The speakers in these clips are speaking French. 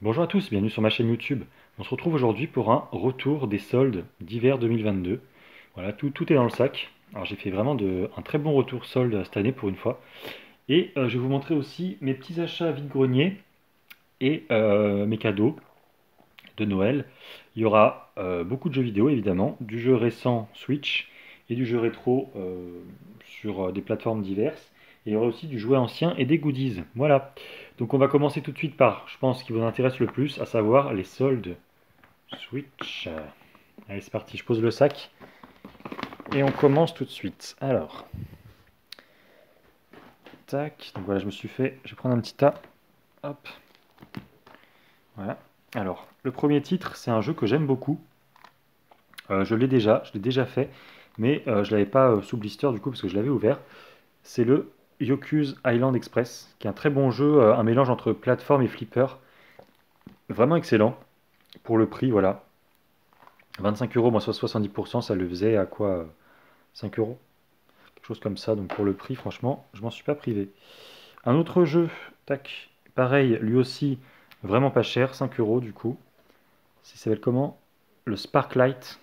Bonjour à tous, bienvenue sur ma chaîne YouTube. On se retrouve aujourd'hui pour un retour des soldes d'hiver 2022. Voilà, tout est dans le sac. Alors j'ai fait vraiment un très bon retour solde cette année pour une fois. Et je vais vous montrer aussi mes petits achats vide-grenier et mes cadeaux de Noël. Il y aura beaucoup de jeux vidéo évidemment, du jeu récent Switch et du jeu rétro sur des plateformes diverses. Et il y aura aussi du jouet ancien et des goodies. Voilà. Donc on va commencer tout de suite par, je pense, ce qui vous intéresse le plus, à savoir les soldes Switch. Allez, c'est parti, je pose le sac et on commence tout de suite. Alors, tac. Donc voilà, je vais prendre un petit tas. Hop, voilà. Alors, le premier titre, c'est un jeu que j'aime beaucoup. Je l'ai déjà fait, mais je l'avais pas sous blister du coup parce que je l'avais ouvert. C'est le Yoku's Island Express, qui est un très bon jeu, un mélange entre plateforme et flipper. Vraiment excellent pour le prix, voilà. 25 euros, moins soit 70%, ça le faisait à quoi 5 euros, quelque chose comme ça. Donc pour le prix, franchement, je m'en suis pas privé. Un autre jeu, tac, pareil, lui aussi, vraiment pas cher, 5 euros du coup. Ça s'appelle comment? Le Sparklight.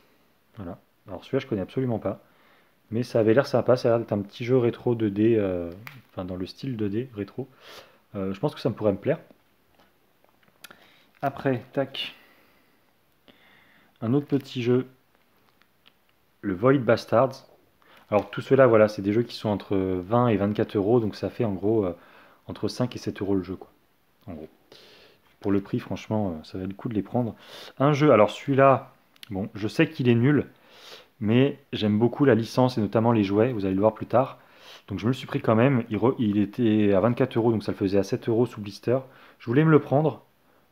Voilà. Alors celui-là, je connais absolument pas. Mais ça avait l'air sympa, ça a l'air d'être un petit jeu rétro 2D, enfin dans le style 2D rétro. Je pense que ça me pourrait me plaire. Après, tac, un autre petit jeu, le Void Bastards. Alors tout cela, voilà, c'est des jeux qui sont entre 20 et 24 euros, donc ça fait en gros entre 5 et 7 euros le jeu, quoi. En gros. Pour le prix, franchement, ça valait le coup de les prendre. Un jeu, alors celui-là, bon, je sais qu'il est nul, mais j'aime beaucoup la licence et notamment les jouets, vous allez le voir plus tard. Donc je me le suis pris quand même, il était à 24 euros, donc ça le faisait à 7 euros sous blister. Je voulais me le prendre.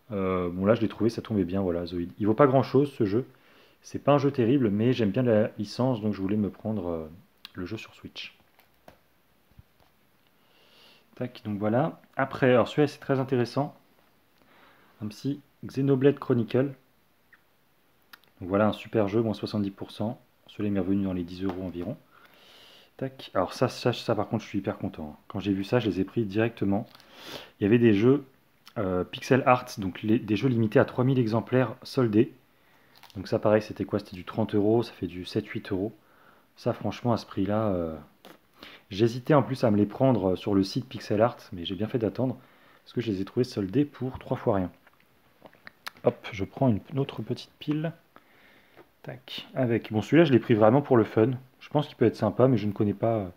Bon là je l'ai trouvé, ça tombait bien, voilà, Zoid. Il vaut pas grand-chose ce jeu. C'est pas un jeu terrible, mais j'aime bien la licence, donc je voulais me prendre le jeu sur Switch. Tac, donc voilà. Après, alors celui-là c'est très intéressant. Un petit Xenoblade Chronicle. Donc voilà un super jeu, moins 70%. Celui-là m'est revenu dans les 10 euros environ. Tac. Alors ça par contre je suis hyper content, hein. Quand j'ai vu ça, je les ai pris directement. Il y avait des jeux pixel art, donc des jeux limités à 3000 exemplaires soldés. Donc ça pareil, c'était quoi? C'était du 30 euros, ça fait du 7-8 euros. Ça franchement à ce prix-là, j'hésitais en plus à me les prendre sur le site pixel art, mais j'ai bien fait d'attendre, parce que je les ai trouvés soldés pour 3 fois rien. Hop, je prends une autre petite pile. Tac, avec. Bon, celui-là, je l'ai pris vraiment pour le fun. Je pense qu'il peut être sympa, mais je ne connais pas.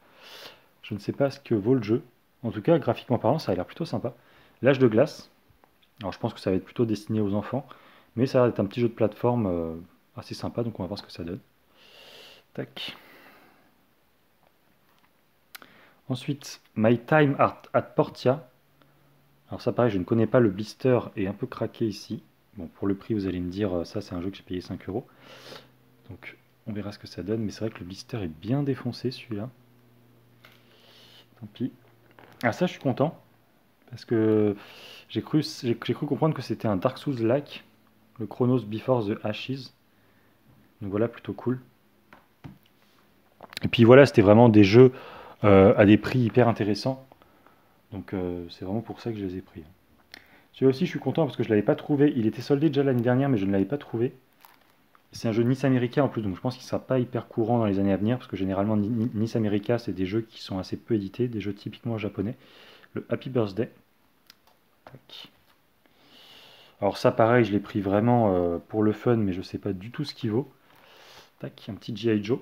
Je ne sais pas ce que vaut le jeu. En tout cas, graphiquement parlant, ça a l'air plutôt sympa. L'âge de glace. Alors, je pense que ça va être plutôt destiné aux enfants, mais ça va être un petit jeu de plateforme assez sympa, donc on va voir ce que ça donne. Tac. Ensuite, My Time at Portia. Alors ça pareil, je ne connais pas, le blister est un peu craqué ici. Bon, pour le prix, vous allez me dire, ça c'est un jeu que j'ai payé 5 euros. Donc on verra ce que ça donne, mais c'est vrai que le blister est bien défoncé celui-là. Tant pis. Ah ça je suis content, parce que j'ai cru comprendre que c'était un Dark Souls-like, le Chronos Before the Ashes. Donc voilà, plutôt cool. Et puis voilà, c'était vraiment des jeux à des prix hyper intéressants. Donc c'est vraiment pour ça que je les ai pris. Celui-là aussi je suis content parce que je ne l'avais pas trouvé. Il était soldé déjà l'année dernière, mais je ne l'avais pas trouvé. C'est un jeu Nice America en plus, donc je pense qu'il ne sera pas hyper courant dans les années à venir, parce que généralement Nice America c'est des jeux qui sont assez peu édités, des jeux typiquement japonais. Le Happy Birthday. Tac. Alors ça pareil, je l'ai pris vraiment pour le fun, mais je ne sais pas du tout ce qu'il vaut. Tac, un petit G.I. Joe.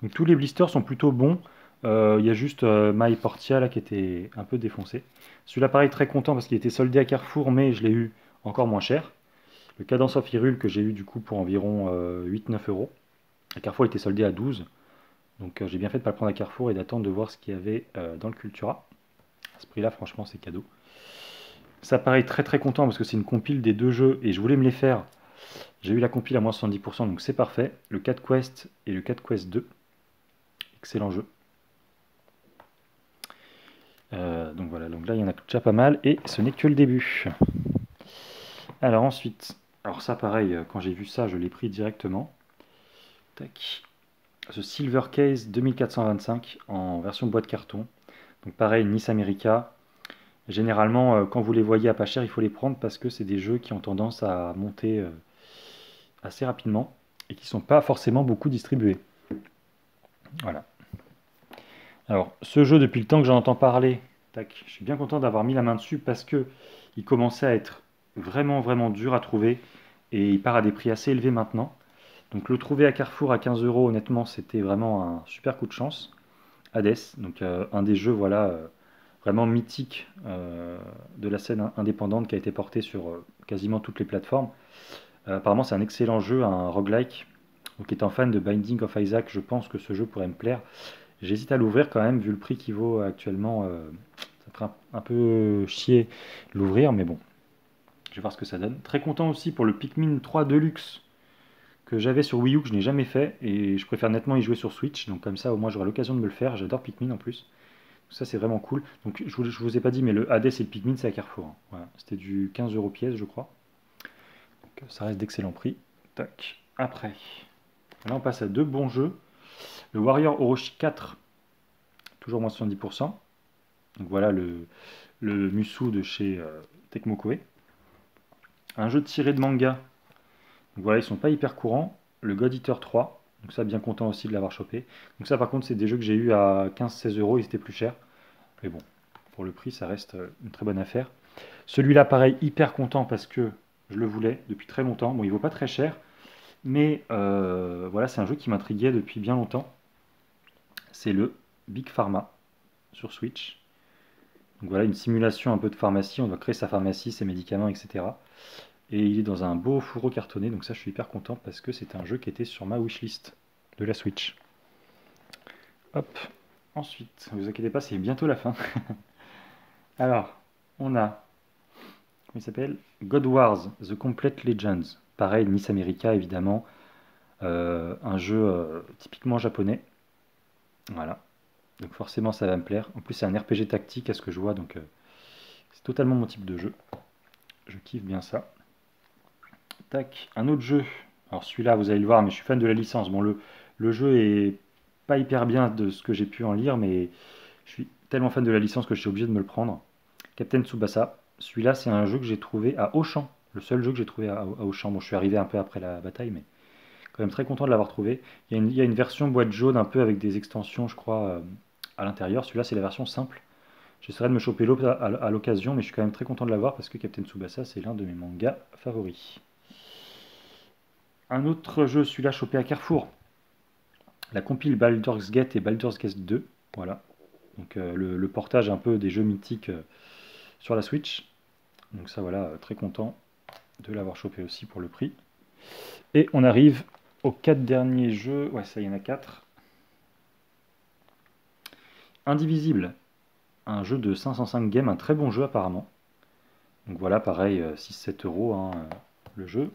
Donc tous les blisters sont plutôt bons. Il y a juste My Portia là qui était un peu défoncé. Celui-là pareil, très content parce qu'il était soldé à Carrefour, mais je l'ai eu encore moins cher. Le Cadence of Hyrule que j'ai eu du coup pour environ 8-9 euros. À Carrefour il était soldé à 12. Donc j'ai bien fait de ne pas le prendre à Carrefour et d'attendre de voir ce qu'il y avait dans le Cultura. À ce prix-là, franchement, c'est cadeau. Ça pareil, très très content parce que c'est une compile des deux jeux et je voulais me les faire. J'ai eu la compile à moins 70%, donc c'est parfait. Le 4 Quest et le 4 Quest 2. Excellent jeu. Donc voilà, donc là il y en a déjà pas mal et ce n'est que le début. Alors ensuite, alors ça pareil, quand j'ai vu ça, je l'ai pris directement. Tac. Ce Silver Case 2425 en version boîte carton. Donc pareil, Nice America. Généralement, quand vous les voyez à pas cher, il faut les prendre parce que c'est des jeux qui ont tendance à monter assez rapidement et qui ne sont pas forcément beaucoup distribués. Voilà. Alors, ce jeu, depuis le temps que j'en entends parler, tac, je suis bien content d'avoir mis la main dessus parce que il commençait à être vraiment, vraiment dur à trouver et il part à des prix assez élevés maintenant. Donc, le trouver à Carrefour à 15 euros, honnêtement, c'était vraiment un super coup de chance. Hades, donc un des jeux, voilà, vraiment mythique de la scène indépendante qui a été porté sur quasiment toutes les plateformes. Apparemment, c'est un excellent jeu, un roguelike. Donc, étant fan de Binding of Isaac, je pense que ce jeu pourrait me plaire. J'hésite à l'ouvrir quand même, vu le prix qu'il vaut actuellement. Ça ferait un peu chier l'ouvrir, mais bon, je vais voir ce que ça donne. Très content aussi pour le Pikmin 3 Deluxe que j'avais sur Wii U, que je n'ai jamais fait, et je préfère nettement y jouer sur Switch, donc comme ça au moins j'aurai l'occasion de me le faire. J'adore Pikmin en plus. Ça c'est vraiment cool. Donc je vous ai pas dit, mais le Hades et le Pikmin c'est à Carrefour, hein. Voilà. C'était du 15 euros pièce, je crois. Donc ça reste d'excellent prix. Tac. Après, là on passe à deux bons jeux. Le Warrior Orochi 4, toujours moins 70%. Donc voilà le Musou de chez Tecmo Koei. Un jeu tiré de manga. Donc voilà, ils sont pas hyper courants. Le God Eater 3. Donc ça, bien content aussi de l'avoir chopé. Donc ça, par contre, c'est des jeux que j'ai eu à 15-16 euros. Ils étaient plus chers. Mais bon, pour le prix, ça reste une très bonne affaire. Celui-là, pareil, hyper content parce que je le voulais depuis très longtemps. Bon, il vaut pas très cher. Mais voilà, c'est un jeu qui m'intriguait depuis bien longtemps. C'est le Big Pharma sur Switch. Donc voilà, une simulation un peu de pharmacie. On doit créer sa pharmacie, ses médicaments, etc. Et il est dans un beau fourreau cartonné. Donc ça, je suis hyper content parce que c'est un jeu qui était sur ma wishlist de la Switch. Hop. Ensuite, ne vous inquiétez pas, c'est bientôt la fin. Alors, on a, comment il s'appelle? God Wars, The Complete Legends. Pareil, Miss America, évidemment. Un jeu typiquement japonais. Voilà. Donc forcément, ça va me plaire. En plus, c'est un RPG tactique à ce que je vois. Donc c'est totalement mon type de jeu. Je kiffe bien ça. Tac, un autre jeu. Alors celui-là, vous allez le voir, mais je suis fan de la licence. Bon, le jeu est pas hyper bien de ce que j'ai pu en lire, mais je suis tellement fan de la licence que je suis obligé de me le prendre. Captain Tsubasa. Celui-là, c'est un jeu que j'ai trouvé à Auchan. Le seul jeu que j'ai trouvé à Auchan. Bon, je suis arrivé un peu après la bataille, mais quand même très content de l'avoir trouvé. Il y a une version boîte jaune un peu avec des extensions, je crois, à l'intérieur. Celui-là, c'est la version simple. J'essaierai de me choper l'autre à l'occasion, mais je suis quand même très content de l'avoir parce que Captain Tsubasa, c'est l'un de mes mangas favoris. Un autre jeu, celui-là chopé à Carrefour. La compile Baldur's Gate et Baldur's Gate 2. Voilà. Donc le portage un peu des jeux mythiques sur la Switch. Donc ça voilà, très content de l'avoir chopé aussi pour le prix. Et on arrive aux 4 derniers jeux. Ouais, ça y en a 4. Indivisible. Un jeu de 505 games, un très bon jeu apparemment. Donc voilà, pareil, 6-7 euros hein, le jeu.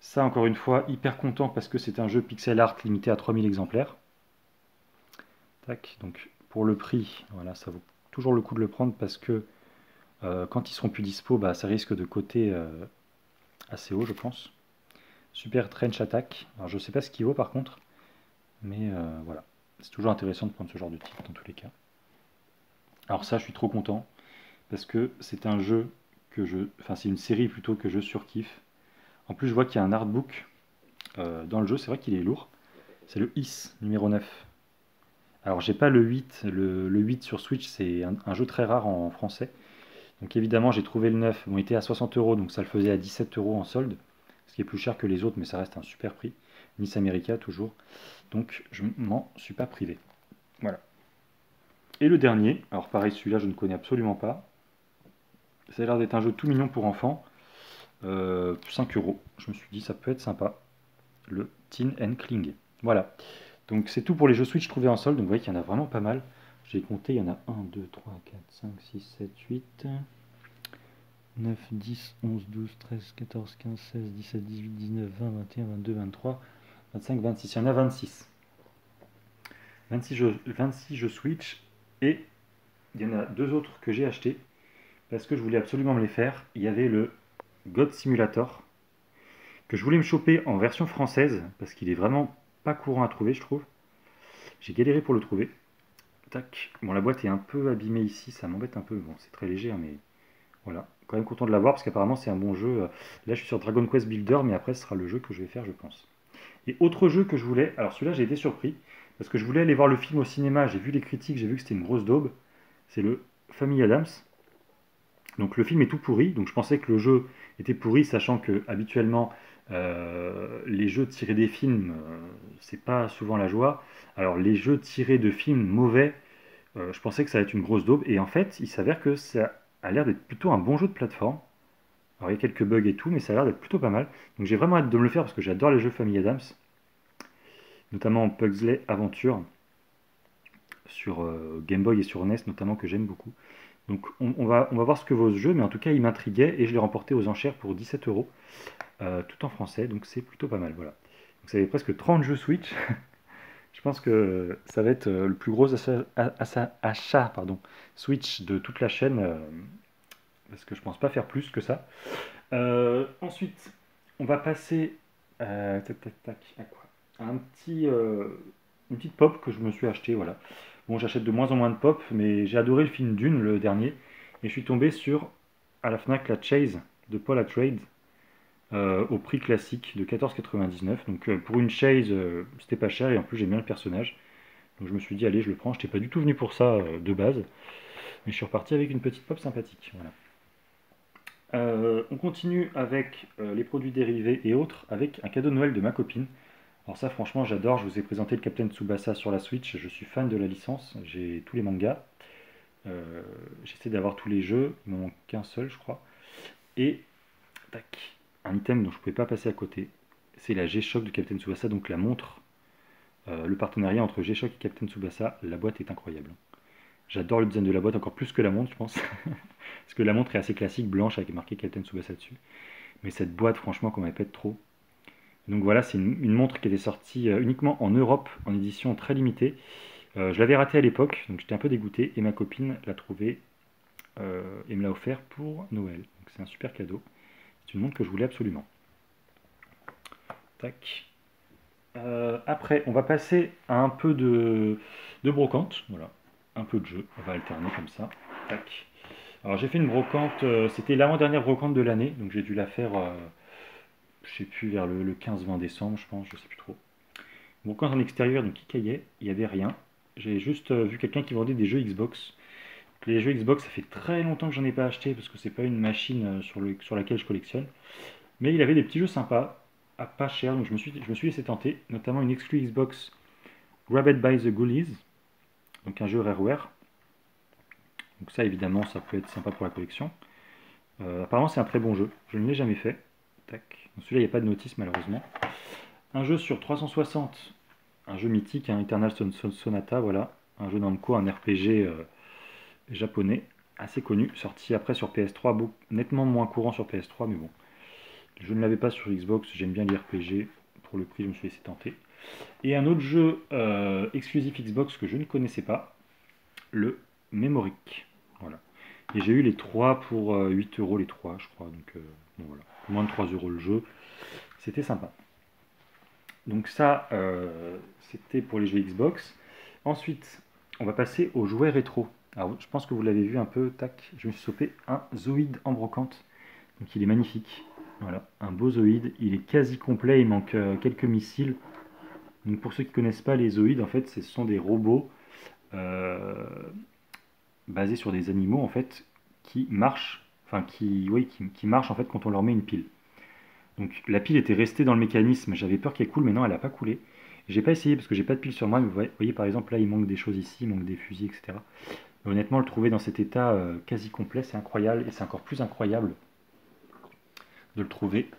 Ça, encore une fois, hyper content parce que c'est un jeu pixel art limité à 3000 exemplaires. Tac, donc pour le prix, voilà, ça vaut toujours le coup de le prendre parce que quand ils seront plus dispo, bah, ça risque de coter assez haut, je pense. Super Trench Attack. Alors, je sais pas ce qu'il vaut par contre, mais voilà. C'est toujours intéressant de prendre ce genre de titre dans tous les cas. Alors ça, je suis trop content parce que c'est un jeu que enfin, c'est une série plutôt que je surkiffe. En plus, je vois qu'il y a un artbook dans le jeu, c'est vrai qu'il est lourd. C'est le Is numéro 9. Alors, j'ai pas le 8. Le 8 sur Switch, c'est un jeu très rare en français. Donc, évidemment, j'ai trouvé le 9. Bon, il était à 60 euros, donc ça le faisait à 17 euros en solde. Ce qui est plus cher que les autres, mais ça reste un super prix. Miss America, toujours. Donc, je m'en suis pas privé. Voilà. Et le dernier, alors pareil, celui-là, je ne connais absolument pas. Ça a l'air d'être un jeu tout mignon pour enfants. 5 euros. Je me suis dit, ça peut être sympa. Le Teen and Kling. Voilà. Donc c'est tout pour les jeux Switch trouvés en solde. Donc vous voyez qu'il y en a vraiment pas mal. J'ai compté, il y en a 1, 2, 3, 4, 5, 6, 7, 8, 9, 10, 11, 12, 13, 14, 15, 16, 17, 18, 19, 20, 21, 22, 23, 25, 26. Il y en a 26. 26 jeux Switch. Et il y en a deux autres que j'ai achetés parce que je voulais absolument me les faire. Il y avait le God Simulator que je voulais me choper en version française parce qu'il est vraiment pas courant à trouver, je trouve. J'ai galéré pour le trouver. Tac. Bon, la boîte est un peu abîmée ici, ça m'embête un peu. Bon, c'est très léger, hein, mais voilà. Quand même content de l'avoir parce qu'apparemment c'est un bon jeu. Là, je suis sur Dragon Quest Builder, mais après, ce sera le jeu que je vais faire, je pense. Et autre jeu que je voulais, alors celui-là, j'ai été surpris parce que je voulais aller voir le film au cinéma. J'ai vu les critiques, j'ai vu que c'était une grosse daube. C'est le Family Adams. Donc le film est tout pourri, donc je pensais que le jeu était pourri, sachant que habituellement les jeux tirés des films, c'est pas souvent la joie. Alors les jeux tirés de films mauvais, je pensais que ça allait être une grosse daube, et en fait il s'avère que ça a l'air d'être plutôt un bon jeu de plateforme. Alors il y a quelques bugs et tout, mais ça a l'air d'être plutôt pas mal. Donc j'ai vraiment hâte de me le faire parce que j'adore les jeux Family Adams, notamment Pugsley Adventure sur Game Boy et sur NES notamment que j'aime beaucoup. Donc on va voir ce que vaut ce jeu, mais en tout cas il m'intriguait et je l'ai remporté aux enchères pour 17 euros, tout en français, donc c'est plutôt pas mal. Voilà. Donc ça fait presque 30 jeux Switch. Je pense que ça va être le plus gros achat, pardon, Switch de toute la chaîne, parce que je pense pas faire plus que ça. Ensuite, on va passer tac, tac, tac, à quoi? À une petite pop que je me suis acheté, voilà. Bon, j'achète de moins en moins de pop, mais j'ai adoré le film Dune, le dernier, et je suis tombé sur, à la Fnac, la Chase de Paul Atreides, au prix classique de 14,99. Donc pour une Chase, c'était pas cher, et en plus j'aime bien le personnage. Donc je me suis dit, allez, je le prends. Je n'étais pas du tout venu pour ça de base, mais je suis reparti avec une petite pop sympathique. Voilà. On continue avec les produits dérivés et autres, avec un cadeau de Noël de ma copine. Alors ça franchement j'adore, je vous ai présenté le Captain Tsubasa sur la Switch, je suis fan de la licence, j'ai tous les mangas, j'essaie d'avoir tous les jeux, il m'en manque qu'un seul je crois. Et tac, un item dont je ne pouvais pas passer à côté, c'est la G-Shock de Captain Tsubasa, donc la montre, le partenariat entre G-Shock et Captain Tsubasa, la boîte est incroyable. J'adore le design de la boîte, encore plus que la montre je pense, parce que la montre est assez classique, blanche avec marqué Captain Tsubasa dessus. Mais cette boîte franchement qu'on m'appelle trop. Donc voilà, c'est une montre qui était sortie uniquement en Europe, en édition très limitée. Je l'avais ratée à l'époque, donc j'étais un peu dégoûté, et ma copine l'a trouvée et me l'a offert pour Noël. Donc c'est un super cadeau. C'est une montre que je voulais absolument. Tac. Après, on va passer à un peu de brocante. Voilà, un peu de jeu. On va alterner comme ça. Tac. Alors j'ai fait une brocante, c'était l'avant-dernière brocante de l'année, donc j'ai dû la faire, je sais plus, vers le 15-20 décembre, je pense, je sais plus trop. Brocante en extérieur, donc Ikaïe, il n'y avait rien. J'ai juste vu quelqu'un qui vendait des jeux Xbox. Les jeux Xbox, ça fait très longtemps que j'en ai pas acheté parce que c'est pas une machine sur laquelle je collectionne. Mais il avait des petits jeux sympas, à pas cher, donc je me suis laissé tenter, notamment une exclue Xbox Grabbed by the Ghoulies, donc un jeu Rareware. Donc ça, évidemment, ça peut être sympa pour la collection. Apparemment, c'est un très bon jeu. Je ne l'ai jamais fait. Tac. Donc celui-là, il n'y a pas de notice, malheureusement. Un jeu sur 360, un jeu mythique, un Eternal Sonata, voilà. Un jeu Namco, un RPG japonais, assez connu, sorti après sur PS3, nettement moins courant sur PS3, mais bon. Je ne l'avais pas sur Xbox, j'aime bien les RPG. Pour le prix, je me suis laissé tenter. Et un autre jeu exclusif Xbox que je ne connaissais pas, le Memoric. Voilà. Et j'ai eu les 3 pour 8 euros les 3 je crois. Donc bon, voilà. Moins de 3 euros le jeu. C'était sympa. Donc ça, c'était pour les jeux Xbox. Ensuite, on va passer aux jouets rétro. Alors je pense que vous l'avez vu un peu, tac, je me suis chopé un Zoïde en brocante. Donc il est magnifique. Voilà, un beau Zoïde. Il est quasi complet, il manque quelques missiles. Donc pour ceux qui ne connaissent pas les Zoïdes, en fait, ce sont des robots euh, basés sur des animaux en fait qui marchent, enfin qui marchent en fait quand on leur met une pile. Donc la pile était restée dans le mécanisme, j'avais peur qu'elle coule, mais non, elle n'a pas coulé. J'ai pas essayé parce que j'ai pas de pile sur moi, mais vous voyez par exemple là il manque des choses ici, il manque des fusils, etc. Mais honnêtement, le trouver dans cet état quasi complet, c'est incroyable, et c'est encore plus incroyable de le trouver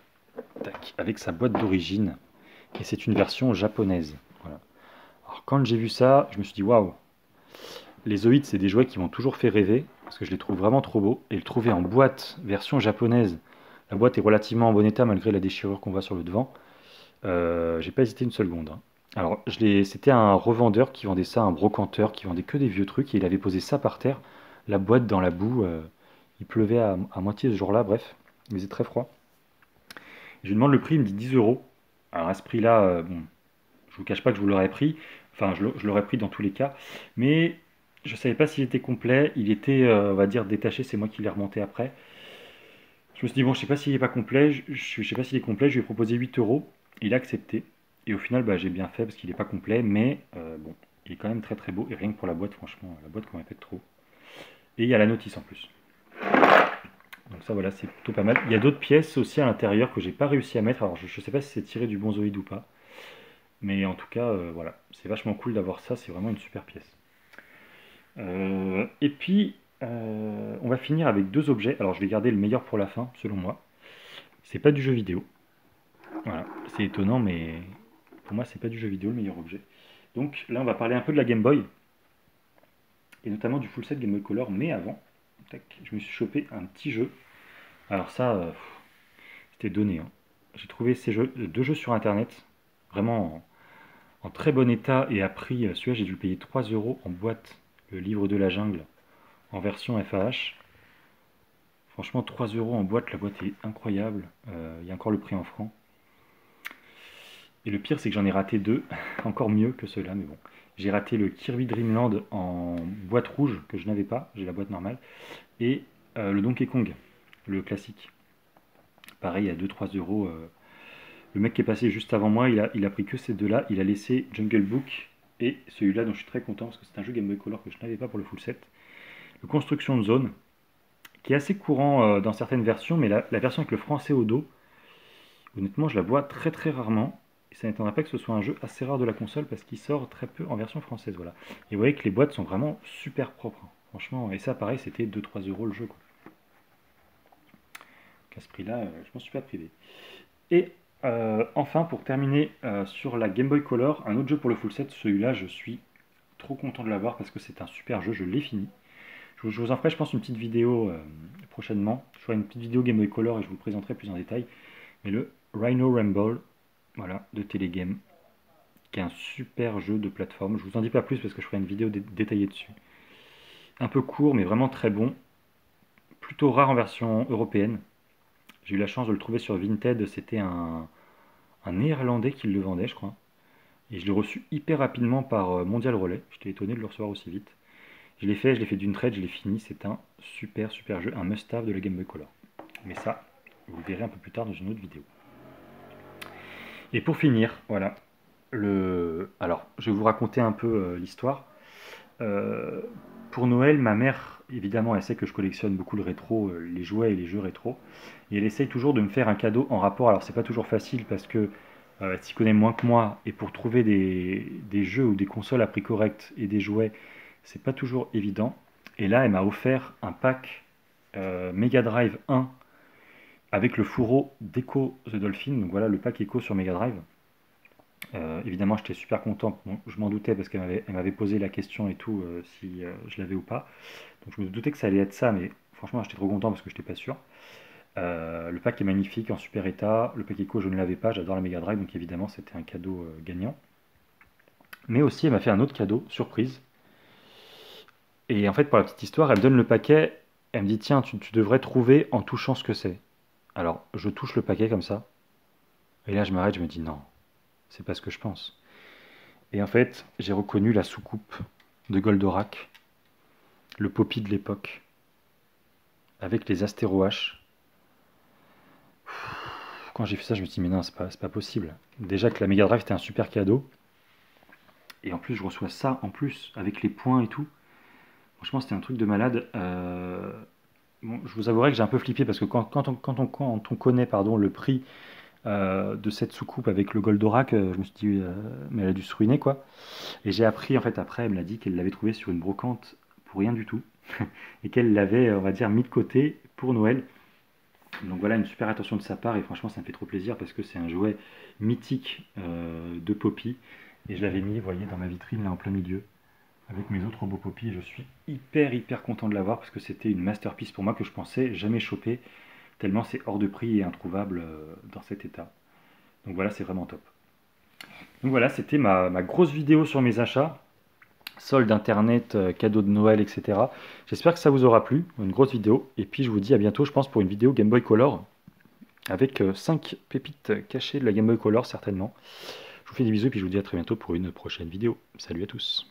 tac, avec sa boîte d'origine. Et c'est une version japonaise. Voilà. Alors quand j'ai vu ça, je me suis dit waouh, les Zoïdes c'est des jouets qui m'ont toujours fait rêver, parce que je les trouve vraiment trop beaux, et le trouver en boîte, version japonaise, la boîte est relativement en bon état malgré la déchirure qu'on voit sur le devant. J'ai pas hésité une seconde, hein. Alors, c'était un revendeur qui vendait ça, un brocanteur qui vendait que des vieux trucs, et il avait posé ça par terre, la boîte dans la boue. Il pleuvait à moitié ce jour-là, bref, il faisait très froid. Je lui demande le prix, il me dit 10 euros. Alors à ce prix-là, bon, je vous cache pas que je vous l'aurais pris, enfin je l'aurais pris dans tous les cas, mais Je savais pas s'il était complet, il était, on va dire, détaché, c'est moi qui l'ai remonté après. Je me suis dit, bon, je sais pas s'il est pas complet, je sais pas s'il est complet, je lui ai proposé 8 euros, il a accepté. Et au final, bah, j'ai bien fait parce qu'il n'est pas complet, mais bon, il est quand même très très beau. Et rien que pour la boîte, franchement, la boîte qu'on m'a fait trop. Et il y a la notice en plus. Donc ça, voilà, c'est plutôt pas mal. Il y a d'autres pièces aussi à l'intérieur que j'ai pas réussi à mettre. Alors, je sais pas si c'est tiré du bonzoïde ou pas. Mais en tout cas, voilà, c'est vachement cool d'avoir ça, c'est vraiment une super pièce. Et puis, on va finir avec deux objets. Alors, je vais garder le meilleur pour la fin, selon moi. C'est pas du jeu vidéo. Voilà, c'est étonnant, mais pour moi, c'est pas du jeu vidéo le meilleur objet. Donc là, on va parler un peu de la Game Boy, et notamment du full set Game Boy Color. Mais avant, tac, je me suis chopé un petit jeu. Alors ça, c'était donné, hein. J'ai trouvé ces jeux, deux jeux sur internet, vraiment en très bon état et à prix. Celui-là, j'ai dû le payer 3 euros en boîte, le livre de la jungle, en version FAH. Franchement, 3 euros en boîte, la boîte est incroyable. Il y a encore le prix en francs. Et le pire, c'est que j'en ai raté deux, encore mieux que ceux-là, mais bon. J'ai raté le Kirby Dream Land en boîte rouge, que je n'avais pas, j'ai la boîte normale, et le Donkey Kong, le classique. Pareil, à 2-3 euros. Le mec qui est passé juste avant moi, il a pris que ces deux-là, il a laissé Jungle Book et celui-là dont je suis très content, parce que c'est un jeu Game Boy Color que je n'avais pas pour le full set. Le Construction de Zone, qui est assez courant dans certaines versions, mais la version avec le français au dos, honnêtement, je la vois très très rarement. Et ça n'étonnerait pas que ce soit un jeu assez rare de la console parce qu'il sort très peu en version française. Voilà. Et vous voyez que les boîtes sont vraiment super propres, hein. Franchement, et ça pareil, c'était 2-3 euros le jeu, quoi. Donc à ce prix-là, je m'en suis pas privé. Et enfin, pour terminer sur la Game Boy Color, un autre jeu pour le full set, celui-là, je suis trop content de l'avoir parce que c'est un super jeu, je l'ai fini. Je vous en ferai, je pense, une petite vidéo prochainement. Je ferai une petite vidéo Game Boy Color et je vous le présenterai plus en détail. Mais le Rhino Rumble, voilà, de Telegame, qui est un super jeu de plateforme. Je vous en dis pas plus parce que je ferai une vidéo détaillée dessus. Un peu court, mais vraiment très bon. Plutôt rare en version européenne. J'ai eu la chance de le trouver sur Vinted. C'était un néerlandais qui le vendait, je crois. Et je l'ai reçu hyper rapidement par Mondial Relay. J'étais étonné de le recevoir aussi vite. Je l'ai fait d'une traite, je l'ai fini. C'est un super super jeu, un must-have de la Game Boy Color. Mais ça, vous le verrez un peu plus tard dans une autre vidéo. Et pour finir, voilà. Alors, je vais vous raconter un peu l'histoire. Euh, pour Noël, ma mère, évidemment, elle sait que je collectionne beaucoup le rétro, les jouets et les jeux rétro. Et elle essaye toujours de me faire un cadeau en rapport. Alors, c'est pas toujours facile parce que elle s'y connaît moins que moi. Et pour trouver des jeux ou des consoles à prix correct et des jouets, c'est pas toujours évident. Et là, elle m'a offert un pack Mega Drive 1 avec le fourreau d'Echo the Dolphin. Donc voilà, le pack Echo sur Mega Drive. Évidemment, j'étais super content. Bon, je m'en doutais parce elle m'avait posé la question et tout, si je l'avais ou pas. Donc je me doutais que ça allait être ça, mais franchement, j'étais trop content parce que je n'étais pas sûr. Le pack est magnifique, en super état. Le pack Echo, je ne l'avais pas. J'adore la Mega Drive, donc évidemment, c'était un cadeau gagnant. Mais aussi, elle m'a fait un autre cadeau, surprise. Et en fait, pour la petite histoire, elle me donne le paquet. Elle me dit, tiens, tu devrais trouver en touchant ce que c'est. Alors, je touche le paquet comme ça. Et là, je m'arrête, je me dis, non, c'est pas ce que je pense. Et en fait, j'ai reconnu la soucoupe de Goldorak, le Poppy de l'époque, avec les Astéroaches. Quand j'ai fait ça, je me suis dit, mais non, c'est pas possible. Déjà que la Mega Drive était un super cadeau, et en plus, je reçois ça, en plus, avec les points et tout. Franchement, c'était un truc de malade. Bon, je vous avouerai que j'ai un peu flippé, parce que quand on connaît pardon, le prix de cette soucoupe avec le Goldorak, je me suis dit, mais elle a dû se ruiner, quoi. Et j'ai appris, en fait, après, elle me l'a dit qu'elle l'avait trouvé sur une brocante pour rien du tout. Et qu'elle l'avait, on va dire, mis de côté pour Noël. Donc voilà, une super attention de sa part. Et franchement, ça me fait trop plaisir parce que c'est un jouet mythique de Poppy. Et je l'avais mis, vous voyez, dans ma vitrine, là, en plein milieu, avec mes autres robots Poppy. Et je suis hyper content de l'avoir parce que c'était une masterpiece pour moi que je pensais jamais choper. Tellement c'est hors de prix et introuvable dans cet état. Donc voilà, c'est vraiment top. Donc voilà, c'était ma grosse vidéo sur mes achats. Solde internet, cadeaux de Noël, etc. J'espère que ça vous aura plu, une grosse vidéo. Et puis je vous dis à bientôt, je pense, pour une vidéo Game Boy Color, avec 5 pépites cachées de la Game Boy Color, certainement. Je vous fais des bisous et puis je vous dis à très bientôt pour une prochaine vidéo. Salut à tous.